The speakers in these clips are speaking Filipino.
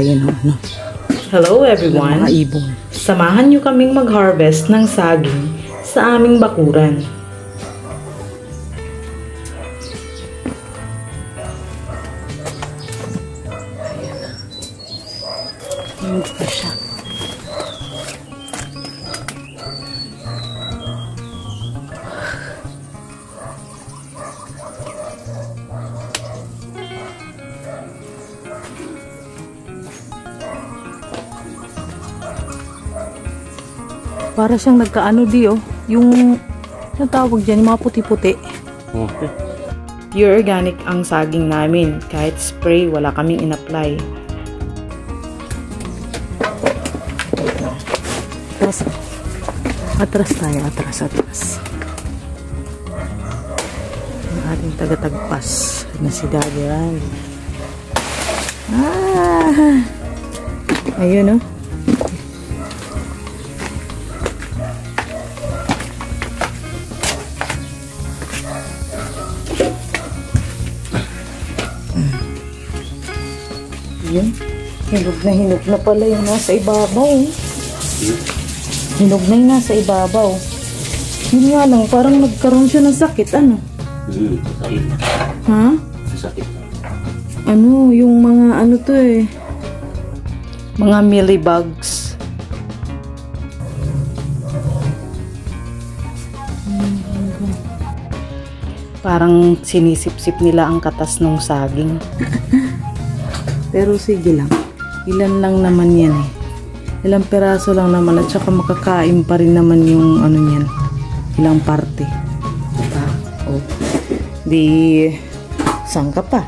Ayan, ano. Hello everyone! Mga ibon. Samahan niyo kaming mag-harvest ng saging sa aming bakuran. Hindi pa siya. Para siyang nagkaano di oh. Yung tawag dyan, yung mga puti-puti. Okay. Pure organic ang saging namin. Kahit spray, wala kaming in-apply. Atras tayo, atras. Ang ating tagatagpas na si Daddy Ran. Ayun oh. Yun. Hinog na pala yung nasa ibabaw. Hinog na yung nasa ibabaw. Yun nga lang, parang nagkaroon siya ng sakit. Ano? Sakit. Ha? Sakit. Ano, yung mga ano to eh. Mga mealybugs. Parang sinisip-sip nila ang katas ng saging. Pero sige lang. Ilan lang naman yan eh. Ilang peraso lang naman at saka makakain pa rin naman yung ano yan. Ilang parte. Diba? O. Di, saan ka pa?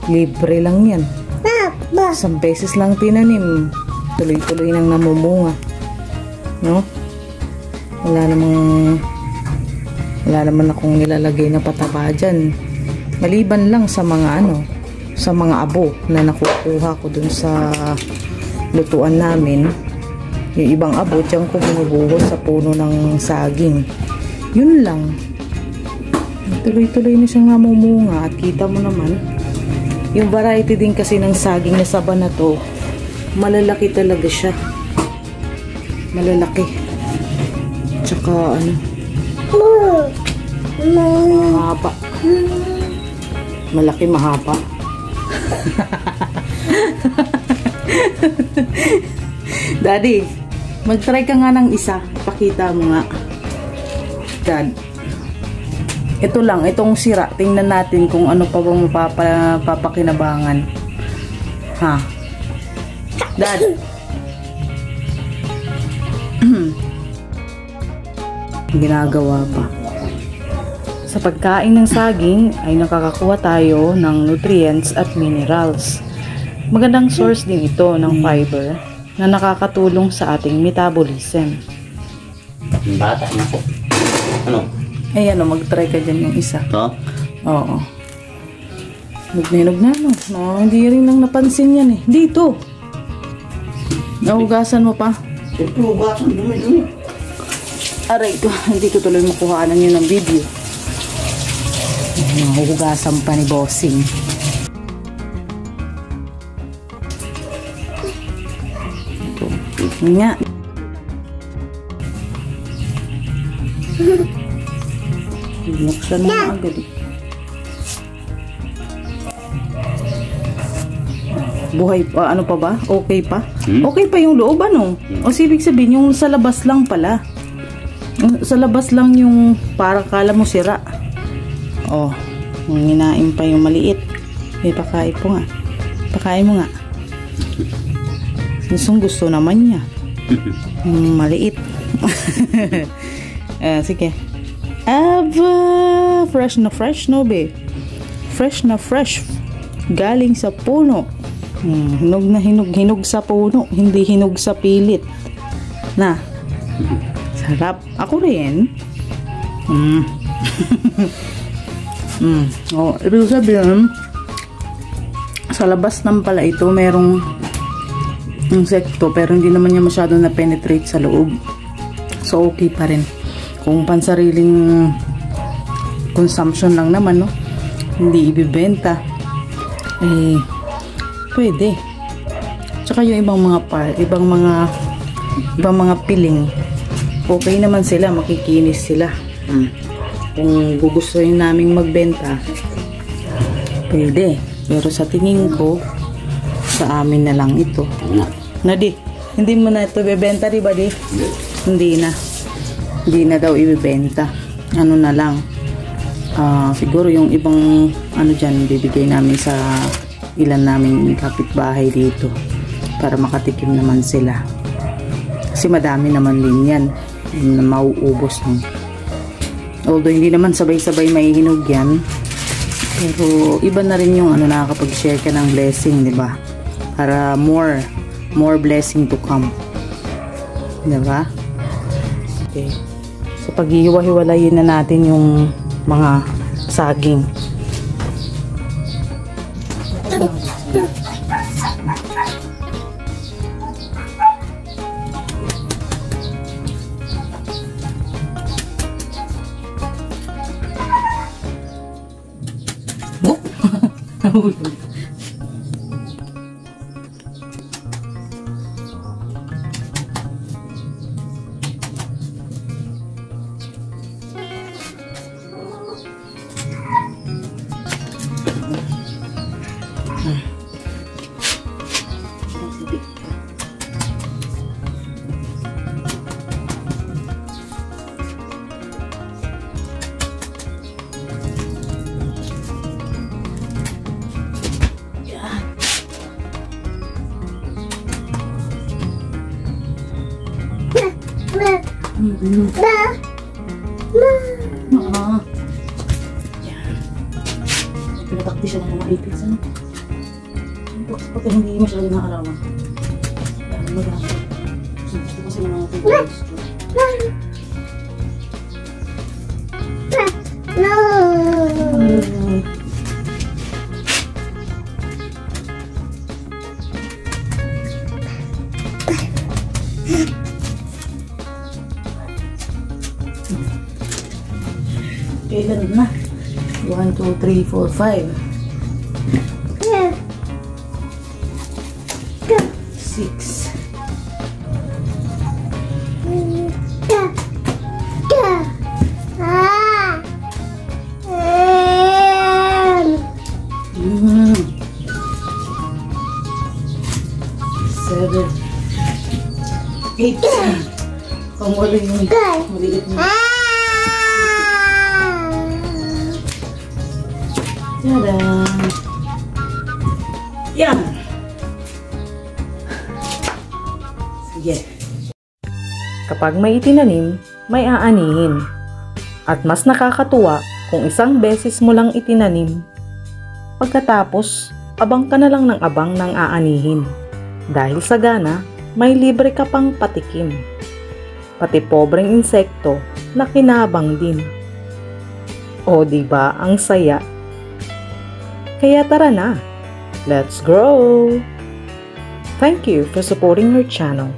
Libre lang yan. Isang beses lang tinanim. Tuloy-tuloy nang namumunga. No? Wala naman akong nilalagay na pataba dyan. Maliban lang sa mga ano, sa mga abo na nakukuha ko dun sa lutuan namin. Yung ibang abo dyan ko binubuhos sa puno ng saging. Yun lang. Tuloy-tuloy na siyang namumunga at kita mo naman yung variety din kasi ng saging na saba na to, malalaki talaga siya. Malalaki. Tsaka ano, mahaba. Malaki, mahaba. Daddy, mag-try ka nga ng isa. Pakita mo nga. Dad. Ito lang, itong sira. Tingnan natin kung ano pa bang mapapakinabangan. Ha? Dad. Ginagawa pa. Sa pagkain ng saging ay nakakakuha tayo ng nutrients at minerals. Magandang source din ito ng fiber na nakakatulong sa ating metabolism. Bata na po. Ano? Ay ano, mag-try ka dyan yung isa. Ito? Oo. Hinog na no. No, hindi rin lang napansin yan eh. Dito. Nahugasan mo pa. Ito, hugasan. Dumi. Aray ko, hindi ko tuloy makuhaanan yun ng video. Nahuhugasan pa ni Bossing. Ito. Nga. Binuksan mo na agad eh. Buhay pa, ano pa ba? Okay pa? Okay pa yung loob, ano? O ibig sabihin, yung sa labas lang pala. Sa labas lang yung parang kala mo sira. Oh, hinain pa yung maliit. May pakain po nga. Pakain mo nga. Gusto naman niya. Maliit. Sige. Aba, fresh na fresh no be. Fresh na fresh. Galing sa puno. Hinog na hinog sa puno, hindi hinog sa pilit. Na. Sarap. Ako rin. Oh, ibig sabihin, sa labas ng pala ito, merong insekto, pero hindi naman niya masyado na-penetrate sa loob. So, okay pa rin. Kung pansariling consumption lang naman, no? Hindi ibibenta. Eh, pwede. Tsaka yung ibang mga part, ibang mga piling, okay naman sila, makikinis sila. Kung gugustuhin naming magbenta, pwede. Pero sa tingin ko, sa amin na lang ito. Nadi, hindi mo na ito ibebenta, di ba, di? Hindi na. Hindi na daw ibebenta. Ano na lang. Siguro yung ibang ano dyan, bibigay namin sa ilan namin kapitbahay dito para makatikim naman sila. Kasi madami naman din yan na mauubos mo. Although hindi naman sabay-sabay maihinog yan, pero iba na rin yung ano, nakakapag-share ka ng blessing, di ba? Para more blessing to come. Di ba? Okay. So paghihiwa-hiwalayin na natin yung mga saging. Pinatakti siya ng mga ipis. Pagka hindi masyado na arawan. Maganda. Gusto kasi ng mga ipis. Kailan na? 1, 2, 3, 4, 5. 6. Seven. 8. Kung wala yung maliit na. Tada! Yan! Sige. Kapag may itinanim, may aanihin. At mas nakakatuwa kung isang beses mo lang itinanim. Pagkatapos, abang ka na lang ng abang ng aanihin. Dahil sa gana, may libre ka pang patikim. Pati pobreng insekto na kinabang din. O diba ang saya? Kaya tara na, let's grow! Thank you for supporting our channel.